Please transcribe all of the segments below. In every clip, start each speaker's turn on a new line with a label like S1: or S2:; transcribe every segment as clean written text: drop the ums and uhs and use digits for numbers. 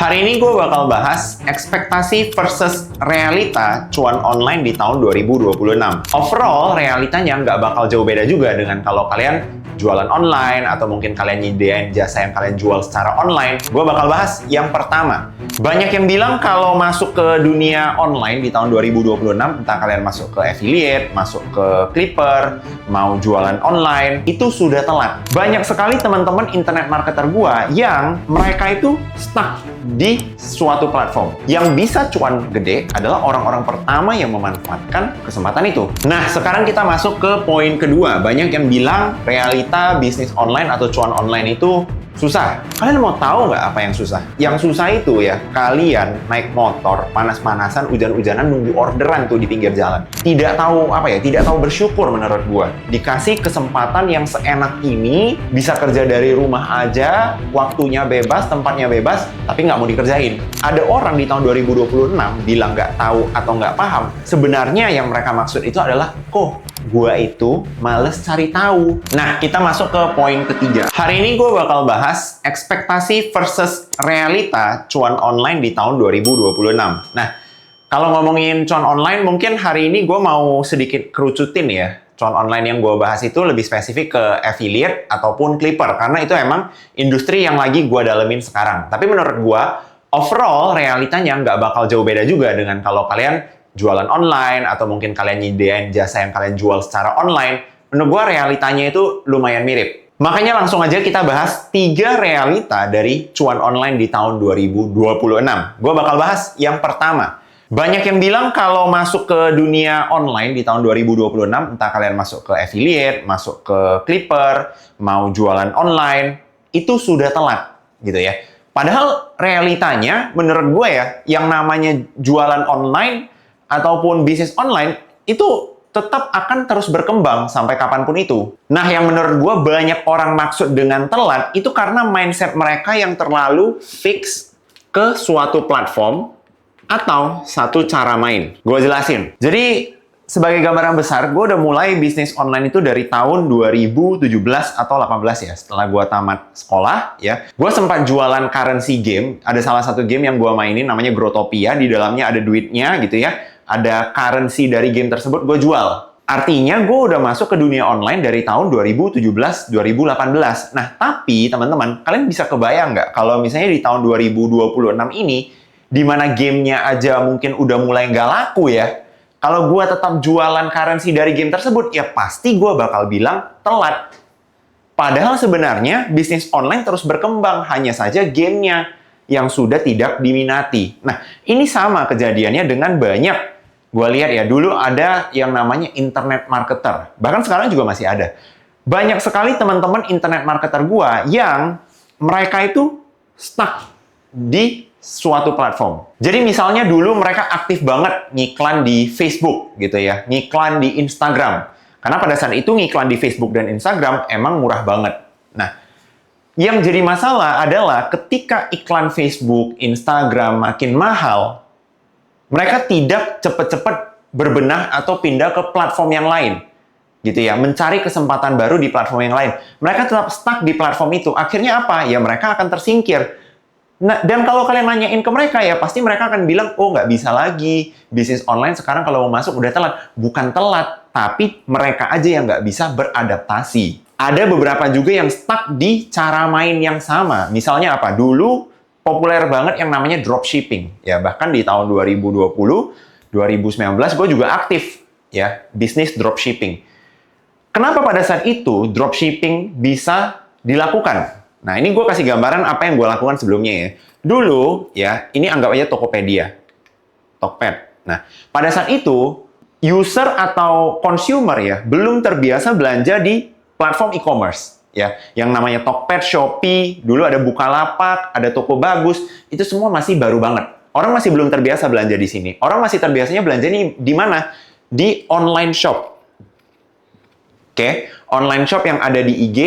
S1: Hari ini gue bakal bahas ekspektasi versus realita cuan online di tahun 2026. Overall, realitanya nggak bakal jauh beda juga dengan kalau kalian jualan online atau mungkin kalian nyediain jasa yang kalian jual secara online. Gue bakal bahas yang pertama. Banyak yang bilang kalau masuk ke dunia online di tahun 2026, entah kalian masuk ke affiliate, masuk ke Clipper, mau jualan online, itu sudah telat. Banyak sekali teman-teman internet marketer gua yang mereka itu stuck di suatu platform. Yang bisa cuan gede adalah orang-orang pertama yang memanfaatkan kesempatan itu. Nah, sekarang kita masuk ke poin kedua. Banyak yang bilang realita bisnis online atau cuan online itu susah. Kalian mau tahu nggak apa yang susah? Yang susah itu ya, kalian naik motor, panas-panasan, hujan-hujanan, nunggu orderan tuh di pinggir jalan. Tidak tahu tidak tahu bersyukur menurut gua. Dikasih kesempatan yang seenak ini, bisa kerja dari rumah aja, waktunya bebas, tempatnya bebas, tapi nggak mau dikerjain. Ada orang di tahun 2026 bilang nggak tahu atau nggak paham. Sebenarnya yang mereka maksud itu adalah, gua itu males cari tahu. Nah, kita masuk ke poin ketiga. Hari ini gue bakal bahas ekspektasi versus realita cuan online di tahun 2026. Nah, kalau ngomongin cuan online, mungkin hari ini gue mau sedikit kerucutin ya. Cuan online yang gue bahas itu lebih spesifik ke affiliate ataupun Clipper, karena itu emang industri yang lagi gue dalemin sekarang. Tapi menurut gue, overall realitanya nggak bakal jauh beda juga dengan kalau kalian jualan online atau mungkin kalian nyediain jasa yang kalian jual secara online. Menurut gue realitanya itu lumayan mirip. Makanya langsung aja kita bahas 3 realita dari cuan online di tahun 2026. Gue bakal bahas yang pertama. Banyak yang bilang kalau masuk ke dunia online di tahun 2026, entah kalian masuk ke affiliate, masuk ke Clipper, mau jualan online, itu sudah telat gitu ya. Padahal realitanya menurut gue ya, yang namanya jualan online ataupun bisnis online itu tetap akan terus berkembang sampai kapanpun itu. Nah, yang menurut gue banyak orang maksud dengan telat itu karena mindset mereka yang terlalu fix ke suatu platform atau satu cara main. Gue jelasin. Jadi, sebagai gambaran besar, gue udah mulai bisnis online itu dari tahun 2017 atau 18 ya. Setelah gue tamat sekolah, ya. Gue sempat jualan currency game. Ada salah satu game yang gue mainin namanya Growtopia. Di dalamnya ada duitnya gitu ya. Ada currency dari game tersebut gue jual. Artinya gue udah masuk ke dunia online dari tahun 2017-2018. Nah, tapi teman-teman, kalian bisa kebayang nggak kalau misalnya di tahun 2026 ini, di mana gamenya aja mungkin udah mulai nggak laku ya, kalau gue tetap jualan currency dari game tersebut, ya pasti gue bakal bilang telat. Padahal sebenarnya bisnis online terus berkembang, hanya saja gamenya yang sudah tidak diminati. Nah, ini sama kejadiannya dengan banyak. Gue lihat ya, dulu ada yang namanya internet marketer. Bahkan sekarang juga masih ada. Banyak sekali teman-teman internet marketer gue yang mereka itu stuck di suatu platform. Jadi misalnya dulu mereka aktif banget ngiklan di Facebook gitu ya, ngiklan di Instagram. Karena pada saat itu ngiklan di Facebook dan Instagram emang murah banget. Nah, yang jadi masalah adalah ketika iklan Facebook, Instagram makin mahal, mereka tidak cepat-cepat berbenah atau pindah ke platform yang lain. Gitu ya, mencari kesempatan baru di platform yang lain. Mereka tetap stuck di platform itu. Akhirnya apa? Ya mereka akan tersingkir. Nah, dan kalau kalian nanyain ke mereka ya, pasti mereka akan bilang, nggak bisa lagi. Bisnis online sekarang kalau mau masuk udah telat. Bukan telat, tapi mereka aja yang nggak bisa beradaptasi. Ada beberapa juga yang stuck di cara main yang sama. Misalnya apa? Dulu populer banget yang namanya dropshipping. Ya, bahkan di tahun 2020, 2019 gue juga aktif ya, bisnis dropshipping. Kenapa pada saat itu dropshipping bisa dilakukan? Nah, ini gue kasih gambaran apa yang gue lakukan sebelumnya ya. Dulu ya, ini anggap aja Tokopedia. Tokped. Nah, pada saat itu user atau consumer ya belum terbiasa belanja di platform e-commerce. Ya, yang namanya Tokped, Shopee, dulu ada Bukalapak, ada Toko Bagus, itu semua masih baru banget. Orang masih belum terbiasa belanja di sini. Orang masih terbiasanya belanja di mana? Di online shop. Oke, online shop yang ada di IG,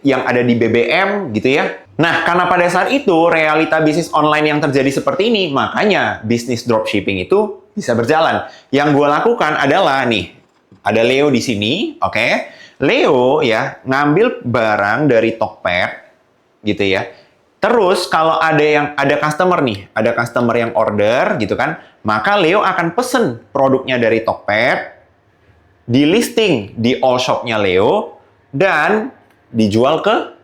S1: yang ada di BBM, gitu ya. Nah, karena pada saat itu realita bisnis online yang terjadi seperti ini, makanya bisnis dropshipping itu bisa berjalan. Yang gue lakukan adalah nih, ada Leo di sini, oke? Leo ya ngambil barang dari Tokped gitu ya. Terus kalau ada customer nih, ada customer yang order gitu kan, maka Leo akan pesen produknya dari Tokped, di listing di all shop-nya Leo, dan dijual ke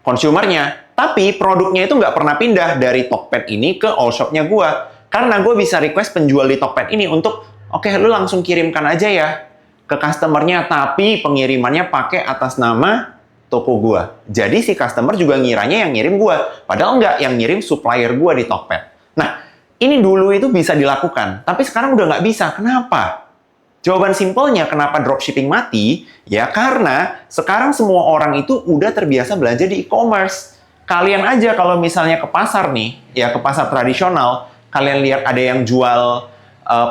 S1: consumernya. Tapi produknya itu nggak pernah pindah dari Tokped ini ke all shop-nya gua. Karena gue bisa request penjual di Tokped ini untuk, oke, lu langsung kirimkan aja ya ke customernya, tapi pengirimannya pakai atas nama toko gua. Jadi si customer juga ngiranya yang ngirim gua. Padahal nggak, yang ngirim supplier gua di Tokped. Nah, ini dulu itu bisa dilakukan, tapi sekarang udah nggak bisa. Kenapa? Jawaban simpelnya kenapa dropshipping mati, ya karena sekarang semua orang itu udah terbiasa belanja di e-commerce. Kalian aja kalau misalnya ke pasar nih, ya ke pasar tradisional, kalian lihat ada yang jual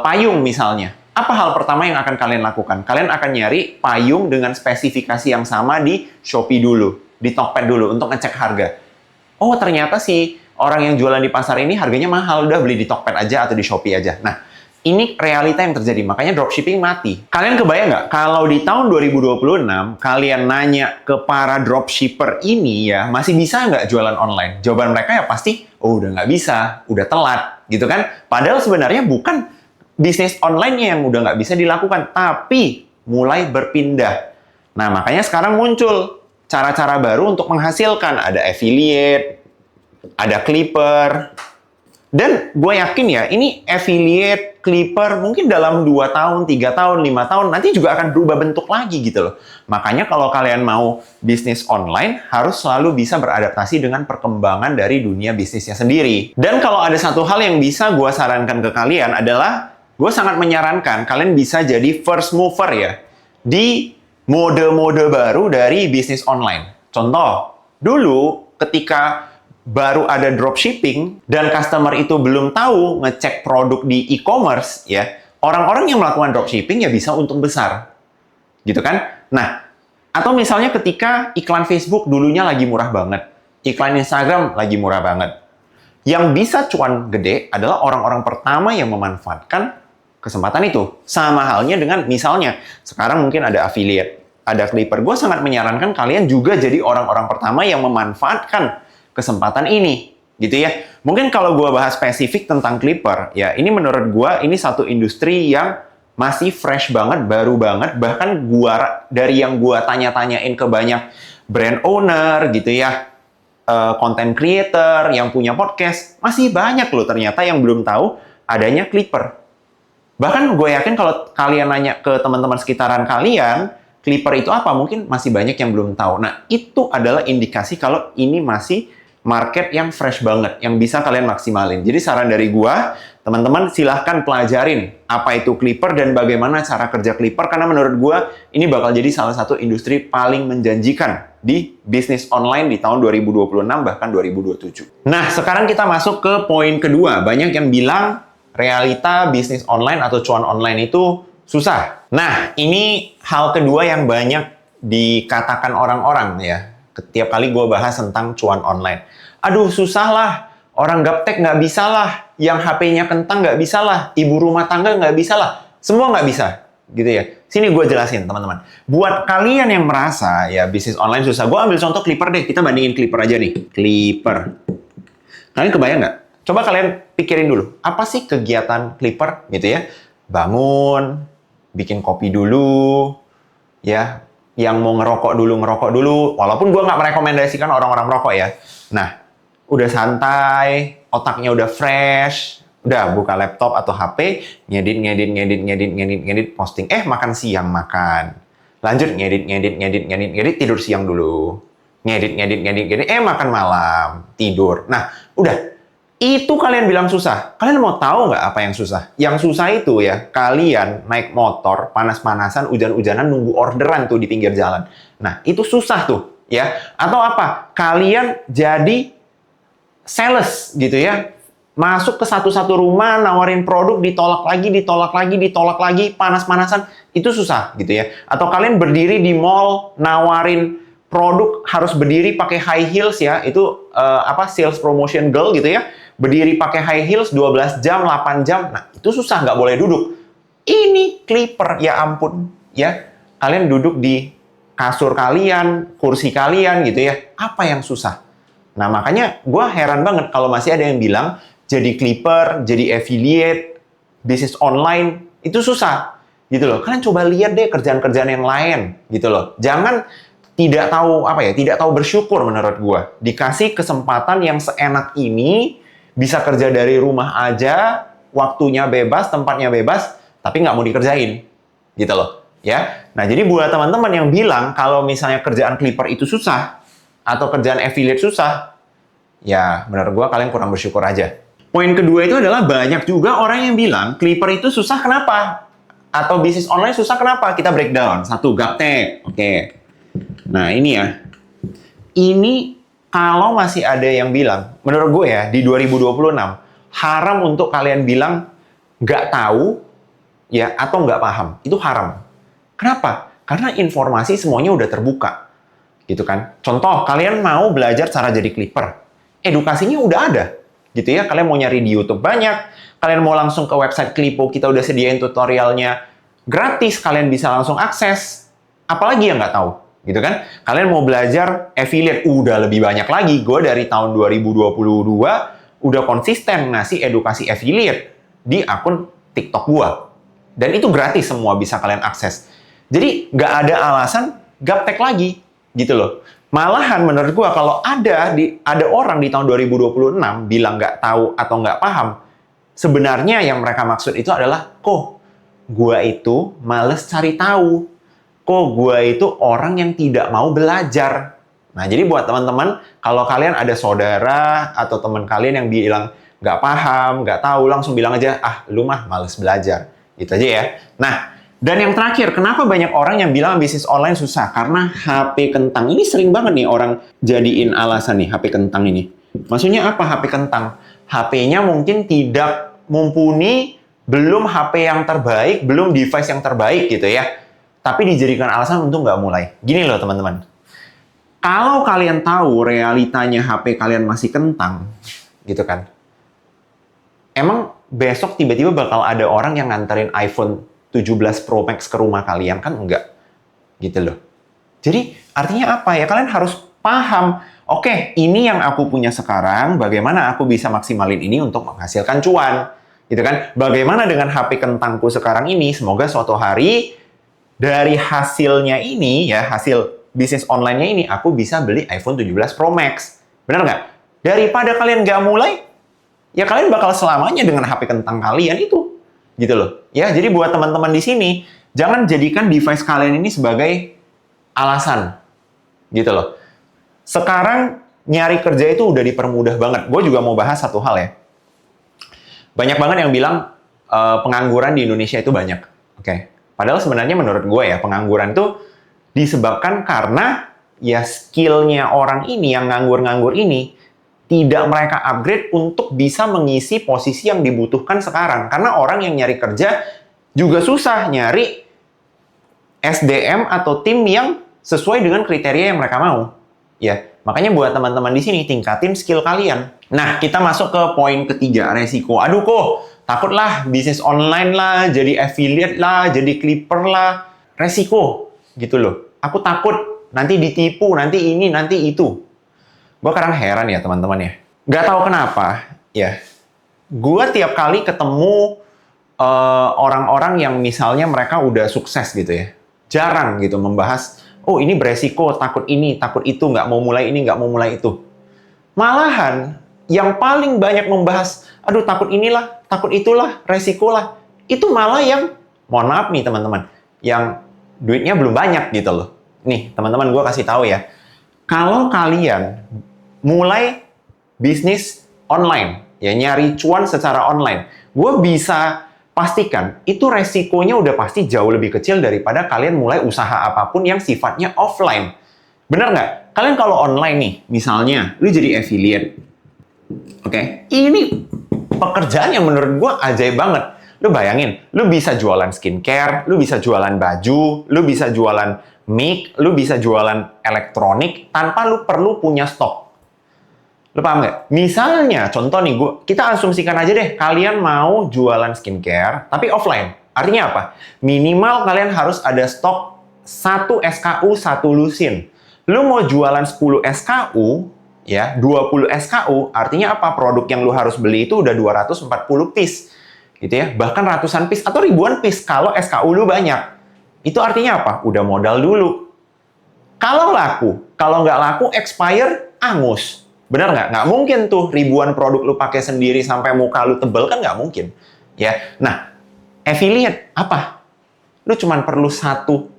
S1: payung misalnya. Apa hal pertama yang akan kalian lakukan? Kalian akan nyari payung dengan spesifikasi yang sama di Shopee dulu, di Tokped dulu untuk ngecek harga. Oh, ternyata si orang yang jualan di pasar ini harganya mahal, udah beli di Tokped aja atau di Shopee aja. Nah, ini realita yang terjadi, makanya dropshipping mati. Kalian kebayang nggak, kalau di tahun 2026, kalian nanya ke para dropshipper ini ya, masih bisa nggak jualan online? Jawaban mereka ya pasti, oh udah nggak bisa, udah telat, gitu kan? Padahal sebenarnya bukan bisnis online-nya yang udah nggak bisa dilakukan, tapi mulai berpindah. Nah, makanya sekarang muncul cara-cara baru untuk menghasilkan. Ada affiliate, ada Clipper, dan gue yakin ya, ini affiliate, Clipper, mungkin dalam 2 tahun, 3 tahun, 5 tahun, nanti juga akan berubah bentuk lagi gitu loh. Makanya kalau kalian mau bisnis online, harus selalu bisa beradaptasi dengan perkembangan dari dunia bisnisnya sendiri. Dan kalau ada satu hal yang bisa gue sarankan ke kalian adalah, gue sangat menyarankan kalian bisa jadi first mover ya di mode-mode baru dari bisnis online. Contoh, dulu ketika baru ada dropshipping dan customer itu belum tahu ngecek produk di e-commerce ya, orang-orang yang melakukan dropshipping ya bisa untung besar. Gitu kan? Nah, atau misalnya ketika iklan Facebook dulunya lagi murah banget, iklan Instagram lagi murah banget. Yang bisa cuan gede adalah orang-orang pertama yang memanfaatkan kesempatan itu. Sama halnya dengan misalnya, sekarang mungkin ada affiliate, ada Clipper. Gue sangat menyarankan kalian juga jadi orang-orang pertama yang memanfaatkan kesempatan ini. Gitu ya. Mungkin kalau gue bahas spesifik tentang Clipper, ya ini menurut gue ini satu industri yang masih fresh banget, baru banget. Bahkan dari yang gue tanya-tanyain ke banyak brand owner gitu ya, content creator yang punya podcast, masih banyak loh ternyata yang belum tahu adanya Clipper. Bahkan gue yakin kalau kalian nanya ke teman-teman sekitaran kalian, Clipper itu apa? Mungkin masih banyak yang belum tahu. Nah, itu adalah indikasi kalau ini masih market yang fresh banget, yang bisa kalian maksimalin. Jadi saran dari gue, teman-teman silahkan pelajarin apa itu Clipper dan bagaimana cara kerja Clipper, karena menurut gue ini bakal jadi salah satu industri paling menjanjikan di bisnis online di tahun 2026 bahkan 2027. Nah, sekarang kita masuk ke poin kedua. Banyak yang bilang realita bisnis online atau cuan online itu susah. Nah, ini hal kedua yang banyak dikatakan orang-orang ya. Setiap kali gue bahas tentang cuan online. Aduh, susah lah. Orang gaptek nggak bisa lah. Yang HP-nya kentang nggak bisa lah. Ibu rumah tangga nggak bisa lah. Semua nggak bisa. Gitu ya. Sini gue jelasin, teman-teman. Buat kalian yang merasa ya bisnis online susah, gue ambil contoh Clipper deh. Kita bandingin Clipper aja nih. Clipper. Kalian kebayang nggak? Coba kalian pikirin dulu, apa sih kegiatan Clipper gitu ya? Bangun, bikin kopi dulu, ya. Yang mau ngerokok dulu. Walaupun gue nggak merekomendasikan orang-orang merokok ya. Nah, udah santai, otaknya udah fresh, udah buka laptop atau HP, ngedit, posting. Makan siang makan. Lanjut ngedit, tidur siang dulu. Ngedit, makan malam, tidur. Nah, udah. Itu kalian bilang susah. Kalian mau tahu nggak apa yang susah? Yang susah itu ya, kalian naik motor, panas-panasan, hujan-hujanan, nunggu orderan tuh di pinggir jalan. Nah, itu susah tuh, ya. Atau apa? Kalian jadi sales, gitu ya. Masuk ke satu-satu rumah, nawarin produk, ditolak lagi, panas-panasan. Itu susah, gitu ya. Atau kalian berdiri di mall, nawarin produk, harus berdiri pakai high heels ya. Itu sales promotion girl gitu ya. Berdiri pakai high heels 12 jam, 8 jam. Nah, itu susah, nggak boleh duduk. Ini Clipper, ya ampun. Ya, kalian duduk di kasur kalian, kursi kalian gitu ya. Apa yang susah? Nah, makanya gue heran banget kalau masih ada yang bilang jadi Clipper, jadi affiliate, bisnis online, itu susah. Gitu loh. Kalian coba lihat deh kerjaan-kerjaan yang lain. Gitu loh. Jangan tidak tahu, tidak tahu bersyukur menurut gue. Dikasih kesempatan yang seenak ini, bisa kerja dari rumah aja, waktunya bebas, tempatnya bebas, tapi nggak mau dikerjain. Gitu loh. Ya. Nah, jadi buat teman-teman yang bilang kalau misalnya kerjaan Clipper itu susah, atau kerjaan affiliate susah, ya menurut gue kalian kurang bersyukur aja. Poin kedua itu adalah banyak juga orang yang bilang Clipper itu susah kenapa? Atau bisnis online susah kenapa? Kita breakdown. Satu, gaptek. Oke. Nah ini ya. Ini kalau masih ada yang bilang, menurut gue ya, di 2026, haram untuk kalian bilang nggak tahu ya atau nggak paham. Itu haram. Kenapa? Karena informasi semuanya udah terbuka. Gitu kan. Contoh, kalian mau belajar cara jadi Clipper. Edukasinya udah ada. Gitu ya. Kalian mau nyari di YouTube banyak. Kalian mau langsung ke website Clipo, kita udah sediain tutorialnya gratis. Kalian bisa langsung akses. Apalagi yang nggak tahu. Gitu kan. Kalian mau belajar affiliate, udah lebih banyak lagi. Gue dari tahun 2022 udah konsisten ngasih edukasi affiliate di akun TikTok gue. Dan itu gratis semua bisa kalian akses. Jadi nggak ada alasan gaptek lagi. Gitu loh. Malahan menurut gua kalau ada orang di tahun 2026 bilang nggak tahu atau nggak paham, sebenarnya yang mereka maksud itu adalah, kok gua itu males cari tahu. Kok gua itu orang yang tidak mau belajar. Nah, jadi buat teman-teman, kalau kalian ada saudara atau teman kalian yang bilang nggak paham, nggak tahu, langsung bilang aja, lu mah males belajar. Gitu aja ya. Nah, dan yang terakhir, kenapa banyak orang yang bilang bisnis online susah? Karena HP kentang. Ini sering banget nih orang jadiin alasan nih, HP kentang ini. Maksudnya apa HP kentang? HP-nya mungkin tidak mumpuni, belum HP yang terbaik, belum device yang terbaik gitu ya. Tapi dijadikan alasan untuk nggak mulai. Gini loh teman-teman. Kalau kalian tahu realitanya HP kalian masih kentang, gitu kan. Emang besok tiba-tiba bakal ada orang yang nganterin iPhone 17 Pro Max ke rumah kalian? Kan enggak. Gitu loh. Jadi artinya apa ya? Kalian harus paham, oke, ini yang aku punya sekarang, bagaimana aku bisa maksimalin ini untuk menghasilkan cuan. Gitu kan? Bagaimana dengan HP kentangku sekarang ini? Semoga suatu hari dari hasilnya ini, ya hasil bisnis online-nya ini, aku bisa beli iPhone 17 Pro Max. Benar nggak? Daripada kalian nggak mulai, ya kalian bakal selamanya dengan HP kentang kalian itu. Gitu loh. Ya, jadi buat teman-teman di sini, jangan jadikan device kalian ini sebagai alasan. Gitu loh. Sekarang nyari kerja itu udah dipermudah banget. Gue juga mau bahas satu hal ya. Banyak banget yang bilang pengangguran di Indonesia itu banyak. Oke. Padahal sebenarnya menurut gue ya, pengangguran itu disebabkan karena ya skill-nya orang ini yang nganggur-nganggur ini tidak mereka upgrade untuk bisa mengisi posisi yang dibutuhkan sekarang. Karena orang yang nyari kerja juga susah nyari SDM atau tim yang sesuai dengan kriteria yang mereka mau. Ya, makanya buat teman-teman di sini tingkatin skill kalian. Nah, kita masuk ke poin ketiga, resiko. Aduh kok, takutlah bisnis online lah, jadi affiliate lah, jadi Clipper lah. Resiko, gitu loh. Aku takut nanti ditipu, nanti ini, nanti itu. Gue kadang heran ya teman-teman ya. Gak tahu kenapa ya. Gue tiap kali ketemu orang-orang yang misalnya mereka udah sukses gitu ya. Jarang gitu membahas, oh ini beresiko, takut ini, takut itu, nggak mau mulai ini, nggak mau mulai itu. Malahan yang paling banyak membahas, aduh takut inilah, takut itulah, resiko lah. Itu malah yang, mohon maaf nih teman-teman, yang duitnya belum banyak gitu loh. Nih teman-teman gue kasih tahu ya. Kalau kalian mulai bisnis online, ya nyari cuan secara online, gue bisa pastikan itu resikonya udah pasti jauh lebih kecil daripada kalian mulai usaha apapun yang sifatnya offline. Bener nggak? Kalian kalau online nih, misalnya, lu jadi affiliate. Oke? Ini pekerjaan yang menurut gue ajaib banget. Lu bayangin, lu bisa jualan skincare, lu bisa jualan baju, lu bisa jualan mic, lu bisa jualan elektronik tanpa lu perlu punya stok. Lu paham nggak? Misalnya, contoh nih, kita asumsikan aja deh, kalian mau jualan skincare, tapi offline. Artinya apa? Minimal kalian harus ada stok 1 SKU, 1 lusin. Lu mau jualan 10 SKU, ya, 20 SKU, artinya apa? Produk yang lu harus beli itu udah 240 piece, gitu ya. Bahkan ratusan piece atau ribuan piece kalau SKU lu banyak. Itu artinya apa? Udah modal dulu. Kalau laku, kalau nggak laku, expire, angus. Benar nggak? Nggak mungkin tuh ribuan produk lu pakai sendiri sampai muka lu tebel, kan nggak mungkin. Ya, nah, affiliate apa? Lu cuma perlu satu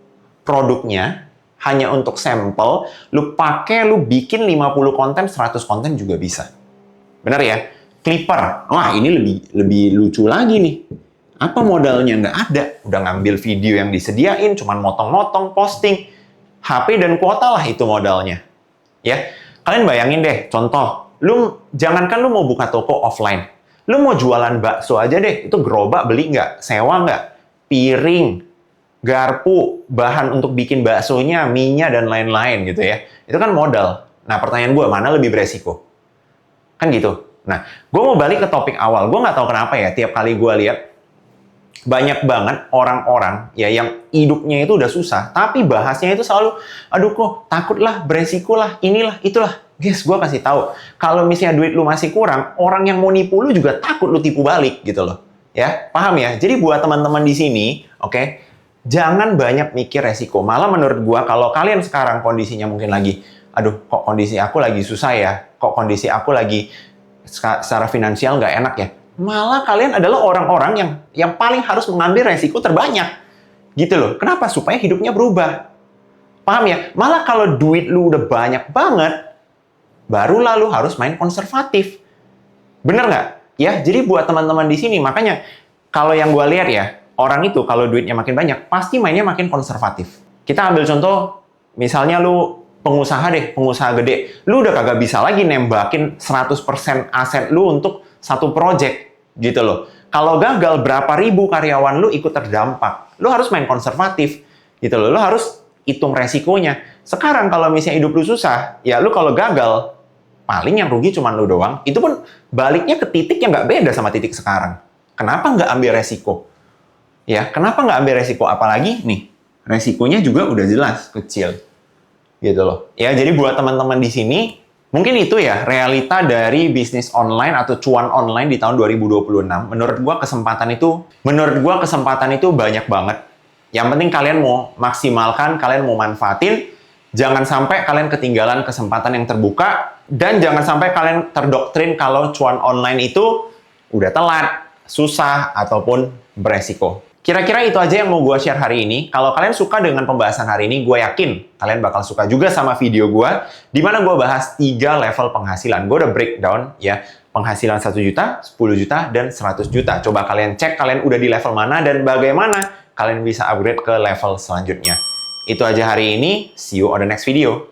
S1: produknya, hanya untuk sampel, lu pakai, lu bikin 50 konten, 100 konten juga bisa. Benar ya? Clipper, wah ini lebih lucu lagi nih. Apa modalnya? Nggak ada. Udah ngambil video yang disediain, cuman motong-motong, posting. HP dan kuota lah itu modalnya. Ya, kalian bayangin deh, contoh, jangankan lu mau buka toko offline, lu mau jualan bakso aja deh, itu gerobak beli nggak? Sewa nggak? Piring, garpu, bahan untuk bikin baksonya, mie-nya, dan lain-lain gitu ya. Itu kan modal. Nah, pertanyaan gue, mana lebih beresiko? Kan gitu. Nah, gue mau balik ke topik awal. Gue nggak tahu kenapa ya, tiap kali gue lihat, banyak banget orang-orang ya yang hidupnya itu udah susah, tapi bahasnya itu selalu, aduh kok takut lah, beresiko lah, inilah, itulah. Guys, gue kasih tahu, kalau misalnya duit lu masih kurang, orang yang mau nipu lu juga takut lu tipu balik gitu loh. Ya, paham ya? Jadi buat teman-teman di sini, oke, jangan banyak mikir resiko. Malah menurut gue, kalau kalian sekarang kondisinya mungkin lagi, aduh kok kondisi aku lagi susah ya, kok kondisi aku lagi secara finansial nggak enak ya, malah kalian adalah orang-orang yang paling harus mengambil resiko terbanyak. Gitu loh. Kenapa? Supaya hidupnya berubah. Paham ya? Malah kalau duit lu udah banyak banget, barulah lu harus main konservatif. Bener nggak? Ya, jadi buat teman-teman di sini, makanya kalau yang gue lihat ya, orang itu kalau duitnya makin banyak, pasti mainnya makin konservatif. Kita ambil contoh, misalnya lu pengusaha deh, pengusaha gede. Lu udah kagak bisa lagi nembakin 100% aset lu untuk satu project. Gitu loh. Kalau gagal, berapa ribu karyawan lu ikut terdampak. Lu harus main konservatif. Gitu loh. Lu harus hitung resikonya. Sekarang kalau misalnya hidup lu susah, ya lu kalau gagal, paling yang rugi cuma lu doang. Itu pun baliknya ke titik yang nggak beda sama titik sekarang. Kenapa nggak ambil resiko? Ya, kenapa nggak ambil resiko? Apalagi nih, resikonya juga udah jelas, kecil. Gitu loh. Ya, jadi buat teman-teman di sini, mungkin itu ya realita dari bisnis online atau cuan online di tahun 2026. Menurut gua kesempatan itu banyak banget. Yang penting kalian mau maksimalkan, kalian mau manfaatin, jangan sampai kalian ketinggalan kesempatan yang terbuka, dan jangan sampai kalian terdoktrin kalau cuan online itu udah telat, susah, ataupun beresiko. Kira-kira itu aja yang mau gue share hari ini. Kalau kalian suka dengan pembahasan hari ini, gue yakin kalian bakal suka juga sama video gue, di mana gue bahas 3 level penghasilan. Gue udah breakdown ya, penghasilan 1 juta, 10 juta, dan 100 juta. Coba kalian cek kalian udah di level mana dan bagaimana kalian bisa upgrade ke level selanjutnya. Itu aja hari ini. See you on the next video.